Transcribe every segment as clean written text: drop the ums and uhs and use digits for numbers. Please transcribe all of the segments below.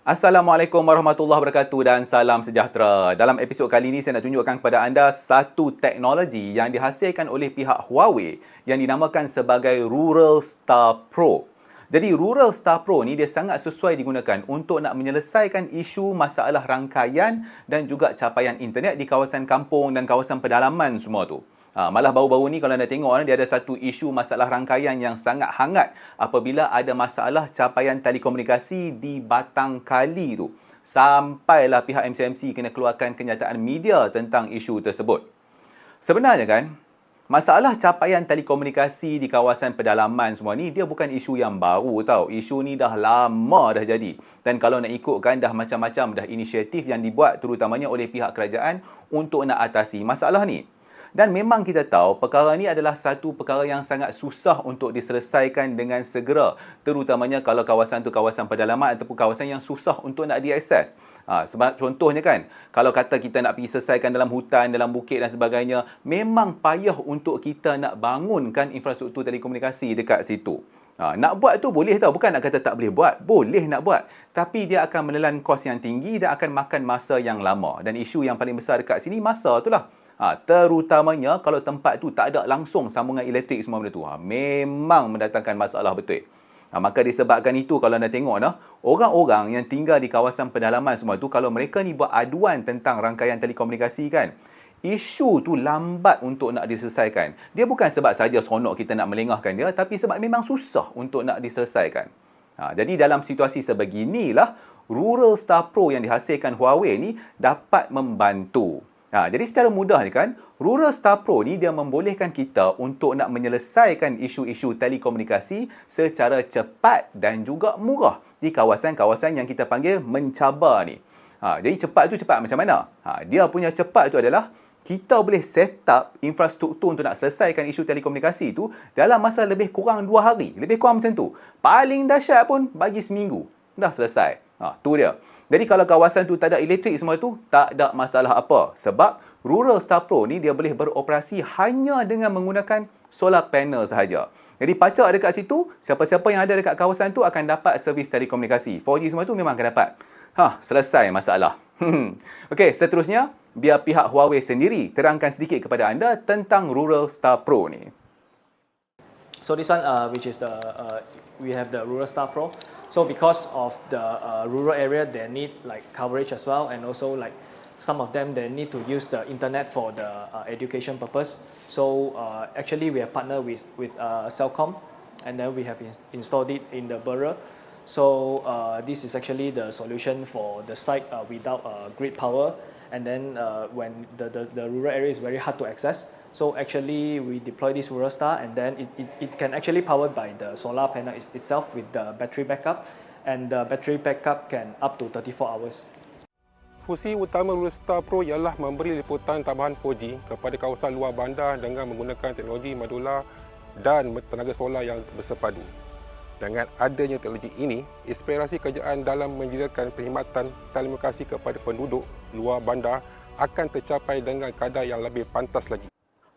Assalamualaikum warahmatullahi wabarakatuh dan salam sejahtera. Dalam episod kali ini saya nak tunjukkan kepada anda satu teknologi yang dihasilkan oleh pihak Huawei yang dinamakan sebagai Rural Star Pro. Jadi Rural Star Pro ni dia sangat sesuai digunakan untuk nak menyelesaikan isu masalah rangkaian dan juga capaian internet di kawasan kampung dan kawasan pedalaman semua tu. Malah baru-baru ni kalau anda tengok dia ada satu isu masalah rangkaian yang sangat hangat apabila ada masalah capaian telekomunikasi di Batang Kali tu. Sampailah pihak MCMC kena keluarkan kenyataan media tentang isu tersebut. Sebenarnya kan, masalah capaian telekomunikasi di kawasan pedalaman semua ni dia bukan isu yang baru tau. Isu ni dah lama dah jadi. Dan kalau nak ikutkan dah macam-macam dah inisiatif yang dibuat terutamanya oleh pihak kerajaan untuk nak atasi masalah ni. Dan memang kita tahu perkara ni adalah satu perkara yang sangat susah untuk diselesaikan dengan segera. Terutamanya kalau kawasan tu kawasan pedalaman ataupun kawasan yang susah untuk nak diakses. Sebab contohnya kan, kalau kata kita nak pergi selesaikan dalam hutan, dalam bukit dan sebagainya, memang payah untuk kita nak bangunkan infrastruktur telekomunikasi dekat situ. Nak buat tu boleh tau, bukan nak kata tak boleh buat. Boleh nak buat. Tapi dia akan menelan kos yang tinggi dan akan makan masa yang lama. Dan isu yang paling besar dekat sini masa tu lah. Terutamanya kalau tempat tu tak ada langsung sambungan elektrik semua benda tu. Memang mendatangkan masalah betul. Maka disebabkan itu kalau anda tengok orang-orang yang tinggal di kawasan pedalaman semua tu, kalau mereka ni buat aduan tentang rangkaian telekomunikasi kan, isu tu lambat untuk nak diselesaikan. Dia bukan sebab saja seronok kita nak melengahkan dia, tapi sebab memang susah untuk nak diselesaikan. Jadi dalam situasi sebeginilah, Rural Star Pro yang dihasilkan Huawei ni dapat membantu. Jadi secara mudahnya kan, Rural Star Pro ni dia membolehkan kita untuk nak menyelesaikan isu-isu telekomunikasi secara cepat dan juga murah di kawasan-kawasan yang kita panggil mencabar ni. Jadi cepat tu cepat macam mana? Dia punya cepat tu adalah kita boleh set up infrastruktur untuk nak selesaikan isu telekomunikasi tu dalam masa lebih kurang 2 hari. Lebih kurang macam tu. Paling dahsyat pun bagi seminggu. Dah selesai. Tu dia. Jadi kalau kawasan tu tak ada elektrik semua tu, tak ada masalah apa. Sebab Rural Star Pro ni dia boleh beroperasi hanya dengan menggunakan solar panel sahaja. Jadi pacak dekat situ, siapa-siapa yang ada dekat kawasan tu akan dapat servis telekomunikasi. 4G semua tu memang akan dapat. Selesai masalah. Okey, seterusnya, biar pihak Huawei sendiri terangkan sedikit kepada anda tentang Rural Star Pro ni. So this one, which is we have the Rural Star Pro. So because of the rural area, they need like coverage as well, and also like some of them they need to use the internet for the education purpose. So actually we have partnered with Cellcom, and then we have installed it in the borough. So this is actually the solution for the site without grid power, and then when the rural area is very hard to access. So actually we deploy this Rural Star, and then it can actually powered by the solar panel itself with the battery backup, and the battery backup can up to 34 hours. Fungsi utama Rural Star Pro ialah memberi liputan tambahan 4G kepada kawasan luar bandar dengan menggunakan teknologi modula dan tenaga solar yang bersepadu. Dengan adanya teknologi ini, inspirasi kerajaan dalam menyediakan perkhidmatan telekomunikasi kepada penduduk luar bandar akan tercapai dengan kadar yang lebih pantas lagi.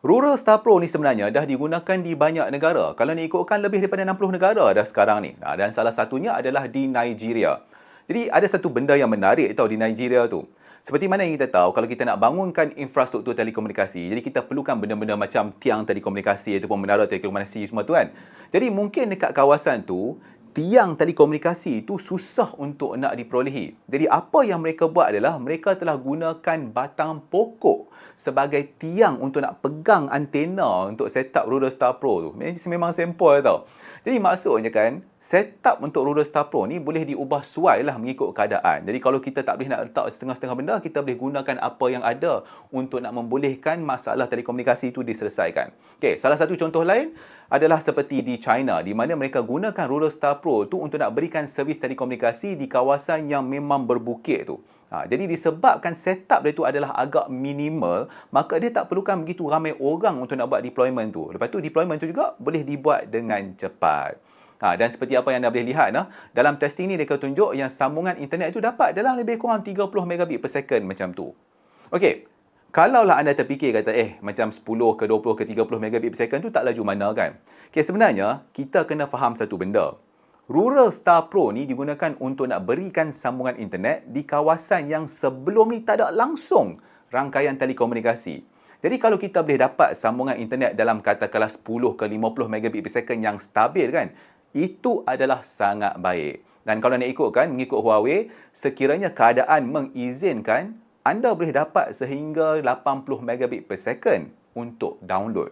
Rural Star Pro ni sebenarnya dah digunakan di banyak negara. Kalau ni ikutkan lebih daripada 60 negara dah sekarang ni. Dan salah satunya adalah di Nigeria. Jadi ada satu benda yang menarik di Nigeria tu. Seperti mana yang kita tahu, kalau kita nak bangunkan infrastruktur telekomunikasi, jadi kita perlukan benda-benda macam tiang telekomunikasi ataupun menara telekomunikasi semua tu kan. Jadi mungkin dekat kawasan tu, tiang telekomunikasi itu susah untuk nak diperolehi. Jadi apa yang mereka buat adalah mereka telah gunakan batang pokok sebagai tiang untuk nak pegang antena untuk set up Rural Star Pro tu. Memang simple tau. Jadi maksudnya kan, setup untuk Rural Star Pro ni boleh diubah suai lah mengikut keadaan. Jadi kalau kita tak boleh nak letak setengah-setengah benda, kita boleh gunakan apa yang ada untuk nak membolehkan masalah telekomunikasi itu diselesaikan. Okey, salah satu contoh lain adalah seperti di China, di mana mereka gunakan Rural Star Pro tu untuk nak berikan servis telekomunikasi di kawasan yang memang berbukit tu. Jadi disebabkan setup dia tu adalah agak minimal, maka dia tak perlukan begitu ramai orang untuk nak buat deployment tu. Lepas tu deployment tu juga boleh dibuat dengan cepat. Dan seperti apa yang anda boleh lihat, dalam testing ni mereka tunjuk yang sambungan internet tu dapat dalam lebih kurang 30 megabit per second macam tu. Okey, kalaulah anda terfikir kata macam 10 ke 20 ke 30 megabit per second tu tak laju mana kan. Okey, sebenarnya kita kena faham satu benda. Rural Star Pro ni digunakan untuk nak berikan sambungan internet di kawasan yang sebelum ni tak ada langsung rangkaian telekomunikasi. Jadi kalau kita boleh dapat sambungan internet dalam katakanlah 10 ke 50 megabit per second yang stabil kan, itu adalah sangat baik. Dan kalau nak ikutkan, mengikut Huawei, sekiranya keadaan mengizinkan, anda boleh dapat sehingga 80 megabit per second untuk download.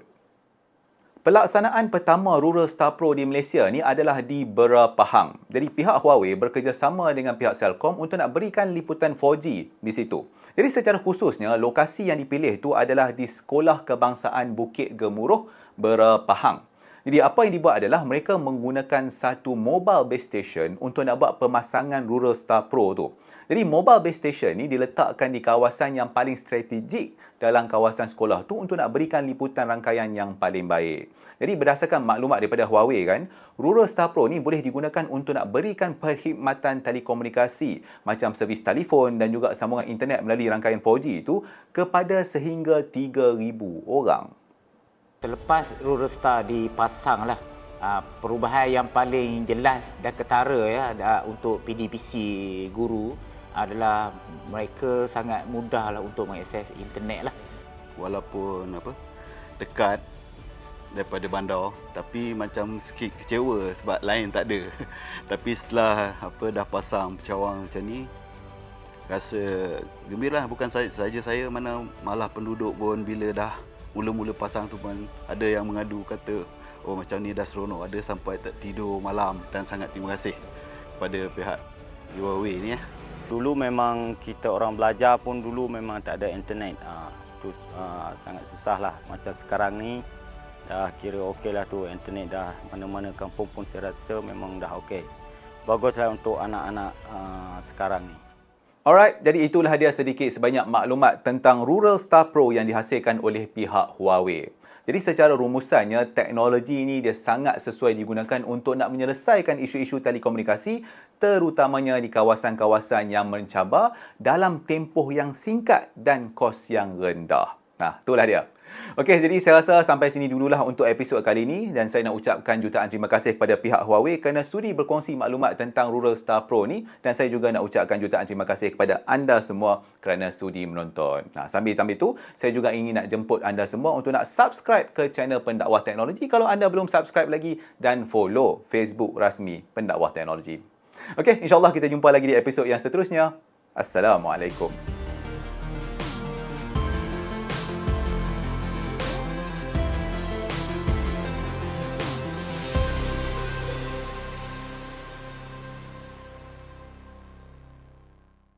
Pelaksanaan pertama Rural Star Pro di Malaysia ni adalah di Beira Pahang. Jadi pihak Huawei bekerjasama dengan pihak Celcom untuk nak berikan liputan 4G di situ. Jadi secara khususnya, lokasi yang dipilih itu adalah di Sekolah Kebangsaan Bukit Gemuruh, Beira Pahang. Jadi apa yang dibuat adalah mereka menggunakan satu mobile base station untuk nak buat pemasangan Rural Star Pro tu. Jadi mobile base station ni diletakkan di kawasan yang paling strategik dalam kawasan sekolah tu untuk nak berikan liputan rangkaian yang paling baik. Jadi berdasarkan maklumat daripada Huawei kan, Rural Star Pro ni boleh digunakan untuk nak berikan perkhidmatan telekomunikasi macam servis telefon dan juga sambungan internet melalui rangkaian 4G itu kepada sehingga 3,000 orang. Selepas Rural Star dipasang lah, perubahan yang paling jelas dan ketara ya untuk PDPC guru adalah mereka sangat mudah lah untuk mengakses internet lah. Walaupun dekat daripada bandar, tapi macam sikit kecewa sebab lain tak ada. Tapi setelah dah pasang pencawang macam ni, rasa gembira. Bukan saja saya, mana malah penduduk pun bila dah mula-mula pasang tu pun ada yang mengadu kata, oh macam ni dah seronok, ada sampai tak tidur malam. Dan sangat terima kasih kepada pihak Huawei ni ya. Dulu memang kita orang belajar pun dulu memang tak ada internet. Sangat susah lah. Macam sekarang ni dah kira okey lah tu, internet dah mana-mana kampung pun saya rasa memang dah okey. Baguslah untuk anak-anak sekarang ni. Alright, jadi itulah dia sedikit sebanyak maklumat tentang Rural Star Pro yang dihasilkan oleh pihak Huawei. Jadi secara rumusannya, teknologi ini dia sangat sesuai digunakan untuk nak menyelesaikan isu-isu telekomunikasi terutamanya di kawasan-kawasan yang mencabar dalam tempoh yang singkat dan kos yang rendah. Nah, itulah dia. Okey, jadi saya rasa sampai sini dululah untuk episod kali ini dan saya nak ucapkan jutaan terima kasih kepada pihak Huawei kerana sudi berkongsi maklumat tentang Rural Star Pro ni dan saya juga nak ucapkan jutaan terima kasih kepada anda semua kerana sudi menonton. Nah, sambil tu, saya juga ingin nak jemput anda semua untuk nak subscribe ke channel Pendakwah Teknologi kalau anda belum subscribe lagi dan follow Facebook rasmi Pendakwah Teknologi. Okey, insyaAllah kita jumpa lagi di episod yang seterusnya. Assalamualaikum.